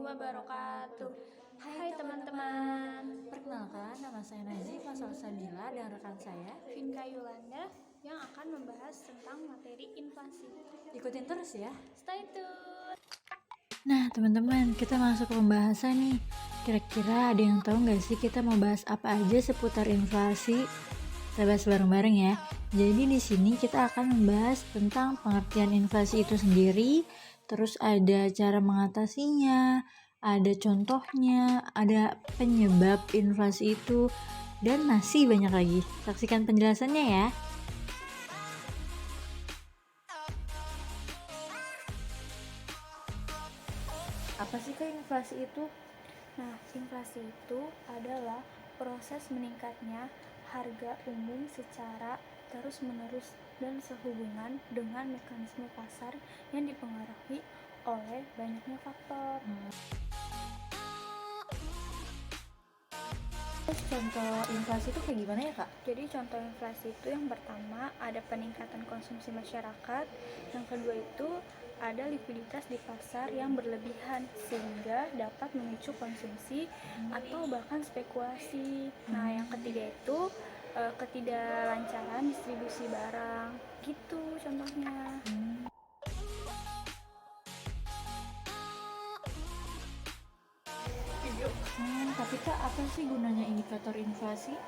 wabarakatuh. Hai teman-teman, Perkenalkan, nama saya Nazifa Salsabila dan rekan saya. Vinka Yolanda yang akan membahas tentang materi inflasi. Ikutin terus ya. Stay tune. Nah teman-teman, kita masuk ke pembahasan nih. Kira-kira ada yang tahu nggak sih kita mau bahas apa aja seputar inflasi? Kita bahas bareng-bareng ya. Jadi di sini kita akan membahas tentang pengertian inflasi itu sendiri, terus ada cara mengatasinya, ada contohnya, ada penyebab inflasi itu, dan masih banyak lagi. Saksikan penjelasannya ya. Apa sih Kak inflasi itu? Nah, inflasi itu adalah proses meningkatnya harga umum secara terus-menerus dan sehubungan dengan mekanisme pasar yang dipengaruhi oleh banyaknya faktor. Terus contoh inflasi itu kayak gimana ya Kak? Jadi contoh inflasi itu yang pertama ada peningkatan konsumsi masyarakat, yang kedua itu ada likuiditas di pasar yang berlebihan sehingga dapat memicu konsumsi atau bahkan spekulasi. Nah, yang ketiga itu ketidaklancaran distribusi barang. Gitu contohnya. Tapi Kak, apa sih gunanya indikator inflasi?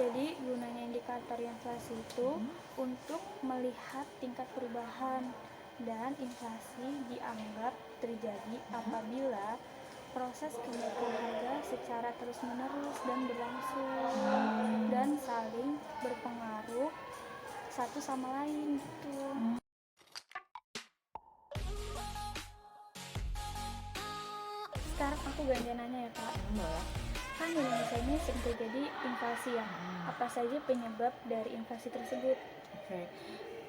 Jadi gunanya indikator inflasi itu untuk melihat tingkat perubahan, dan inflasi dianggap terjadi apabila proses kenaikan harga secara terus-menerus dan berlangsung dan saling berpengaruh satu sama lain gitu. Sekarang aku ganti nanya ya Kak. Kan di Indonesia ini sering terjadi inflasi ya. Apa saja penyebab dari inflasi tersebut? Oke.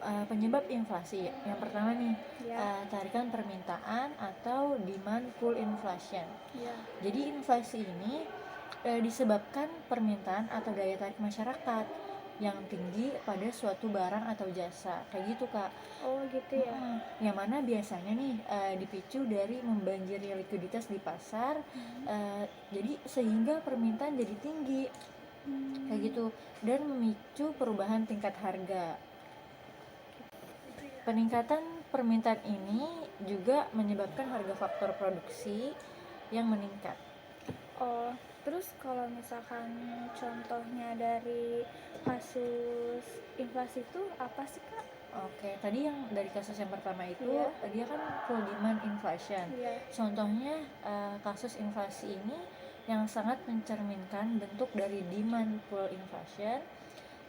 Penyebab inflasi yang pertama nih, Ya. tarikan permintaan atau demand pull inflation. Ya. Jadi inflasi ini disebabkan permintaan atau daya tarik masyarakat yang tinggi pada suatu barang atau jasa, kayak gitu Kak. Oh gitu ya. Yang mana biasanya nih dipicu dari membanjiri likuiditas di pasar, jadi sehingga permintaan jadi tinggi, kayak gitu, dan memicu perubahan tingkat harga. Peningkatan permintaan ini juga menyebabkan harga faktor produksi yang meningkat. Oh, terus kalau misalkan contohnya dari kasus inflasi itu apa sih Kak? Oke, tadi yang dari kasus yang pertama itu Iya. dia kan full demand inflation. Iya. Contohnya kasus inflasi ini yang sangat mencerminkan bentuk dari demand full inflation,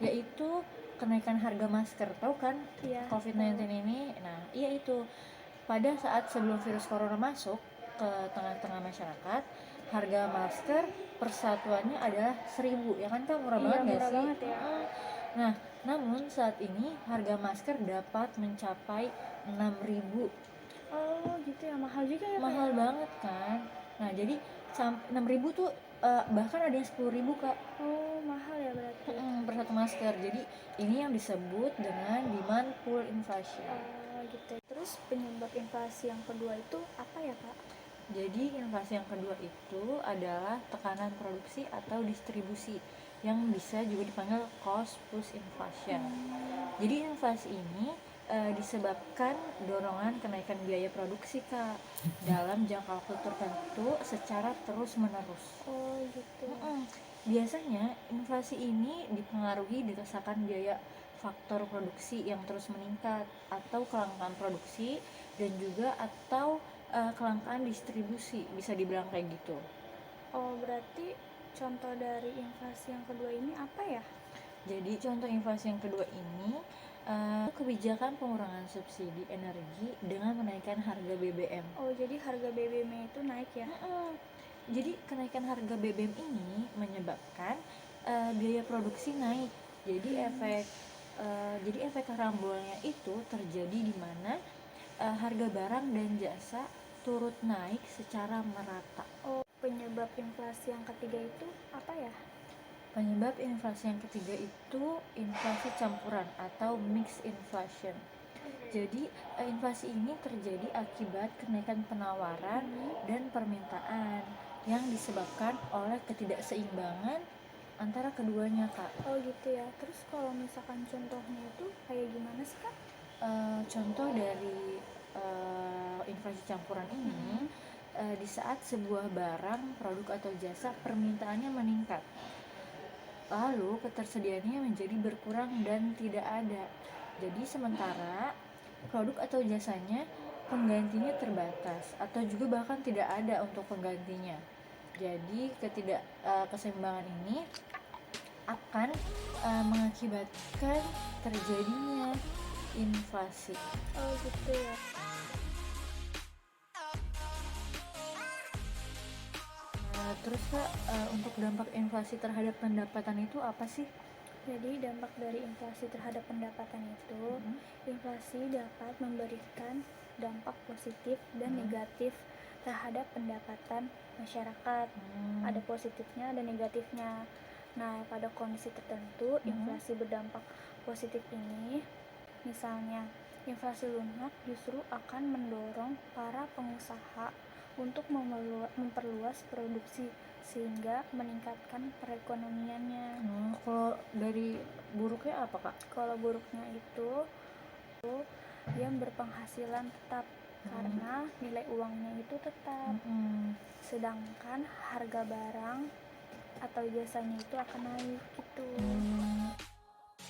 yaitu kenaikan harga masker. Tahu kan Iya. COVID-19 ini? Nah, iya itu. Pada saat sebelum virus corona masuk ke tengah-tengah masyarakat, harga masker persatuannya adalah 1.000, ya kan Kak, murah banget nggak murah sih? banget ya. Nah, namun saat ini harga masker dapat mencapai 6.000. Oh gitu ya, mahal juga ya Kak? Mahal banget kan? Nah, jadi 6.000 tuh bahkan ada yang 10.000 Kak. Oh mahal ya berarti. Per satu masker. Jadi ini yang disebut dengan demand pull inflation. Oh gitu. Terus penyebab inflasi yang kedua itu apa ya Kak? Jadi inflasi yang kedua itu adalah tekanan produksi atau distribusi, yang bisa juga dipanggil cost push inflation. Jadi inflasi ini disebabkan dorongan kenaikan biaya produksi Kak dalam jangka waktu tertentu secara terus-menerus. Oh gitu. Biasanya inflasi ini dipengaruhi desakan biaya faktor produksi yang terus meningkat, atau kelangkaan produksi, dan juga atau kelangkaan distribusi, bisa dibilang kayak gitu. Oh berarti contoh dari inflasi yang kedua ini apa ya? Jadi contoh inflasi yang kedua ini kebijakan pengurangan subsidi energi dengan menaikkan harga BBM. Oh jadi harga BBM itu naik ya? Jadi kenaikan harga BBM ini menyebabkan biaya produksi naik. Jadi efek karambolnya itu terjadi di mana harga barang dan jasa turut naik secara merata. Oh, penyebab inflasi yang ketiga itu apa ya? Penyebab inflasi yang ketiga itu inflasi campuran atau mixed inflation. Jadi inflasi ini terjadi akibat kenaikan penawaran dan permintaan yang disebabkan oleh ketidakseimbangan antara keduanya, Kak. Oh gitu ya. Terus kalau misalkan contohnya itu kayak gimana sih, Kak? Contoh dari inflasi campuran ini, di saat sebuah barang, produk atau jasa permintaannya meningkat, lalu ketersediaannya menjadi berkurang dan tidak ada. Jadi sementara produk atau jasanya penggantinya terbatas atau juga bahkan tidak ada untuk penggantinya. Jadi keseimbangan ini akan mengakibatkan terjadinya inflasi. Oh gitu ya. Terus Kak, untuk dampak inflasi terhadap pendapatan itu apa sih? Jadi dampak dari inflasi terhadap pendapatan itu, inflasi dapat memberikan dampak positif dan negatif terhadap pendapatan masyarakat. Ada positifnya, ada negatifnya. Nah, pada kondisi tertentu, inflasi berdampak positif ini, misalnya, inflasi lunak justru akan mendorong para pengusaha untuk memperluas produksi sehingga meningkatkan perekonomiannya. Kalau dari buruknya apa, Kak? Kalau buruknya itu yang berpenghasilan tetap karena nilai uangnya itu tetap, sedangkan harga barang atau jasanya itu akan naik gitu.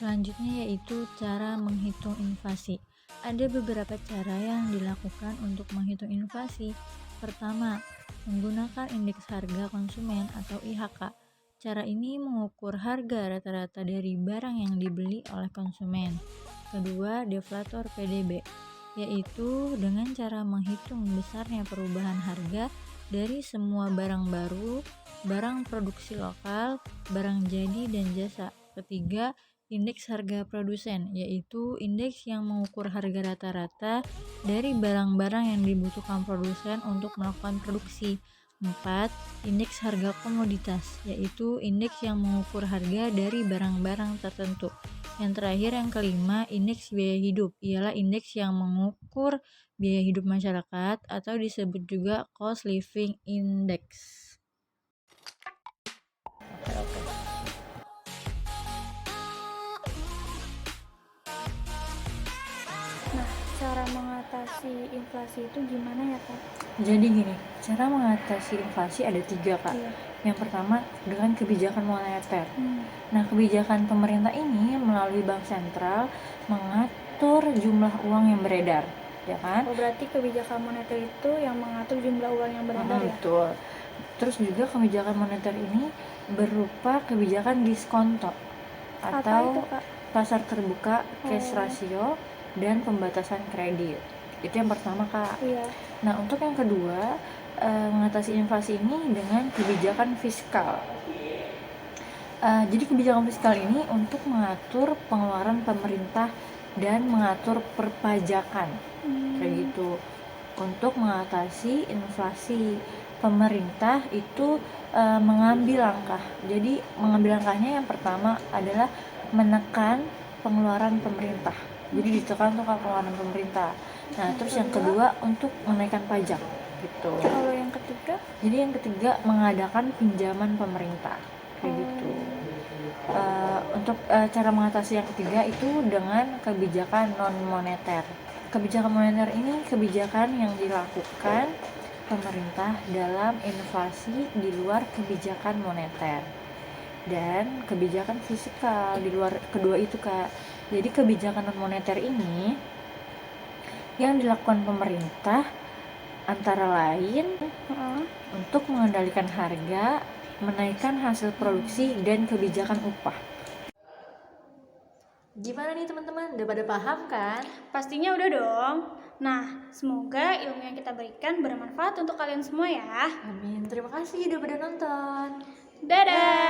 Selanjutnya yaitu cara menghitung inflasi. Ada beberapa cara yang dilakukan untuk menghitung inflasi. Pertama, menggunakan indeks harga konsumen atau IHK. Cara ini mengukur harga rata-rata dari barang yang dibeli oleh konsumen. Kedua, deflator PDB, yaitu dengan cara menghitung besarnya perubahan harga dari semua barang baru, barang produksi lokal, barang jadi dan jasa. Ketiga, indeks harga produsen, yaitu indeks yang mengukur harga rata-rata dari barang-barang yang dibutuhkan produsen untuk melakukan produksi. 4. Indeks harga komoditas, yaitu indeks yang mengukur harga dari barang-barang tertentu. Yang terakhir, yang kelima, indeks biaya hidup, ialah indeks yang mengukur biaya hidup masyarakat atau disebut juga cost living index. Oke. Nah, cara mengatasi inflasi itu gimana ya, Kak? Jadi gini, cara mengatasi inflasi ada 3, Kak. Iya. Yang pertama dengan kebijakan moneter. Nah, kebijakan pemerintah ini melalui bank sentral mengatur jumlah uang yang beredar, ya kan? Oh, berarti kebijakan moneter itu yang mengatur jumlah uang yang beredar ya? Betul. Terus juga kebijakan moneter ini berupa kebijakan diskonto Apa atau itu, Kak? pasar terbuka, cash ratio, dan pembatasan kredit. Itu yang pertama, Kak. Iya. Nah, untuk yang kedua, mengatasi inflasi ini dengan kebijakan fiskal. Jadi kebijakan fiskal ini untuk mengatur pengeluaran pemerintah dan mengatur perpajakan, kayak gitu. Untuk mengatasi inflasi, pemerintah itu mengambil langkah. Jadi mengambil langkahnya yang pertama adalah menekan pengeluaran pemerintah. Jadi ditekan tuh pengeluaran pemerintah. Nah, terus yang kedua untuk menaikkan pajak gitu. Kalau yang ketiga? Jadi yang ketiga mengadakan pinjaman pemerintah kayak gitu. Untuk cara mengatasi yang ketiga itu dengan kebijakan non moneter. Kebijakan moneter ini kebijakan yang dilakukan pemerintah dalam inflasi di luar kebijakan moneter dan kebijakan fiskal di luar kedua itu, Kak. Jadi kebijakan non moneter ini yang dilakukan pemerintah antara lain untuk mengendalikan harga, menaikkan hasil produksi, dan kebijakan upah. Gimana nih teman-teman? Udah pada paham kan? Pastinya udah dong. Nah, semoga ilmu yang kita berikan bermanfaat untuk kalian semua ya. Amin. Terima kasih udah pada nonton. Dadah!